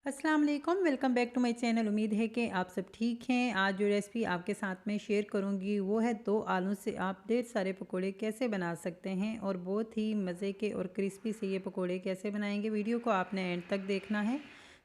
अस्सलाम वालेकुम, welcome back to my channel. उम्मीद है कि आप सब ठीक हैं। आज जो रेसिपी आपके साथ में शेयर करूंगी वो है 2 आलू से आप ढेर सारे पकोड़े कैसे बना सकते हैं और बहुत ही मज़े के और क्रिस्पी से ये पकोड़े कैसे बनाएंगे। वीडियो को आपने एंड तक देखना है।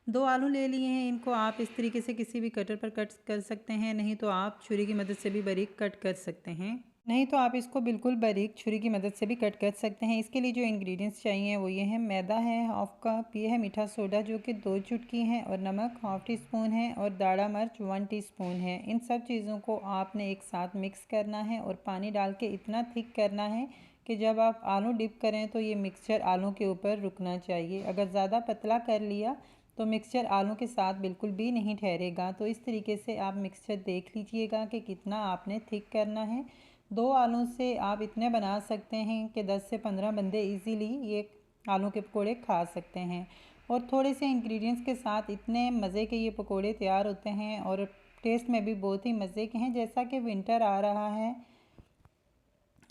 2 आलू ले लिए हैं, इनको आप इस तरीके से किसी भी कटर पर कट कर सकते हैं, नहीं तो आप छुरी की मदद से भी बारीक कट कर सकते हैं। नहीं तो आप इसको बिल्कुल बारीक छुरी की मदद से भी कट कर सकते हैं। इसके लिए जो इंग्रेडिएंट्स चाहिए वो ये है, मैदा है हाफ कप, ये है मीठा सोडा जो कि 2 चुटकी है, और नमक हाफ टी स्पून है, और दाढ़ा मिर्च 1 टीस्पून है। इन सब चीज़ों को आपने एक साथ मिक्स करना है और पानी डाल के इतना थिक करना है कि जब आप आलू डिप करें तो ये मिक्सचर आलू के ऊपर रुकना चाहिए। अगर ज़्यादा पतला कर लिया तो मिक्सचर आलू के साथ बिल्कुल भी नहीं ठहरेगा। तो इस तरीके से आप मिक्सचर देख लीजिएगा कि कितना आपने थिक करना है। 2 आलू से आप इतने बना सकते हैं कि 10 से 15 बंदे इजीली ये आलू के पकोड़े खा सकते हैं। और थोड़े से इंग्रेडिएंट्स के साथ इतने मज़े के ये पकोड़े तैयार होते हैं और टेस्ट में भी बहुत ही मज़े के हैं। जैसा कि विंटर आ रहा है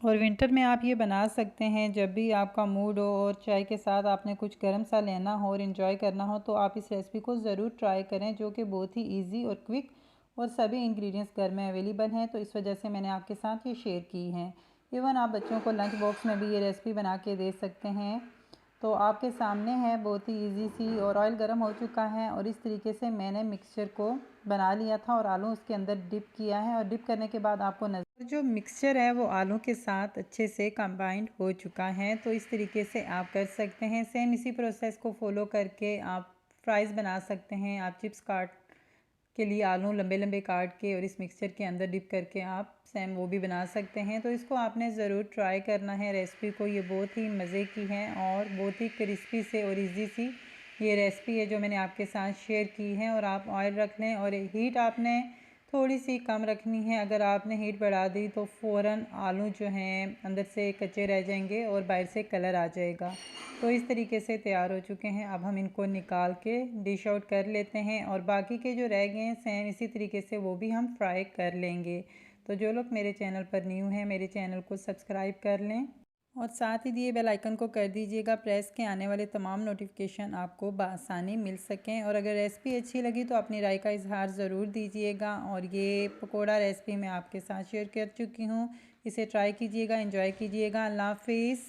और विंटर में आप ये बना सकते हैं जब भी आपका मूड हो और चाय के साथ आपने कुछ गर्म सा लेना हो और इन्जॉय करना हो, तो आप इस रेसिपी को ज़रूर ट्राई करें, जो कि बहुत ही इजी और क्विक और सभी इंग्रेडिएंट्स घर में अवेलेबल हैं। तो इस वजह से मैंने आपके साथ ये शेयर की है। इवन आप बच्चों को लंच बॉक्स में भी ये रेसिपी बना के दे सकते हैं। तो आपके सामने है, बहुत ही इजी सी, और ऑयल गर्म हो चुका है और इस तरीके से मैंने मिक्सचर को बना लिया था और आलू उसके अंदर डिप किया है। और डिप करने के बाद आपको नज़र जो मिक्सचर है वो आलू के साथ अच्छे से कंबाइंड हो चुका है। तो इस तरीके से आप कर सकते हैं। सेम इसी प्रोसेस को फॉलो करके आप फ्राइज़ बना सकते हैं। आप चिप्स काट के लिए आलू लंबे लंबे काट के और इस मिक्सचर के अंदर डिप करके आप सेम वो भी बना सकते हैं। तो इसको आपने ज़रूर ट्राई करना है रेसिपी को। ये बहुत ही मज़े की है और बहुत ही क्रिस्पी से और इजी सी ये रेसिपी है जो मैंने आपके साथ शेयर की है। और आप ऑयल रख लें और हीट आपने थोड़ी सी कम रखनी है। अगर आपने हीट बढ़ा दी तो फ़ौरन आलू जो हैं अंदर से कच्चे रह जाएंगे और बाहर से कलर आ जाएगा। तो इस तरीके से तैयार हो चुके हैं। अब हम इनको निकाल के डिश आउट कर लेते हैं और बाकी के जो रह गए हैं सेम इसी तरीके से वो भी हम फ्राई कर लेंगे। तो जो लोग मेरे चैनल पर न्यू हैं मेरे चैनल को सब्सक्राइब कर लें और साथ ही दिए बेल आइकन को कर दीजिएगा प्रेस, के आने वाले तमाम नोटिफिकेशन आपको बआसानी मिल सकें। और अगर रेसिपी अच्छी लगी तो अपनी राय का इजहार ज़रूर दीजिएगा। और ये पकोड़ा रेसिपी मैं आपके साथ शेयर कर चुकी हूँ, इसे ट्राई कीजिएगा, एंजॉय कीजिएगा। अल्लाह हाफिज़।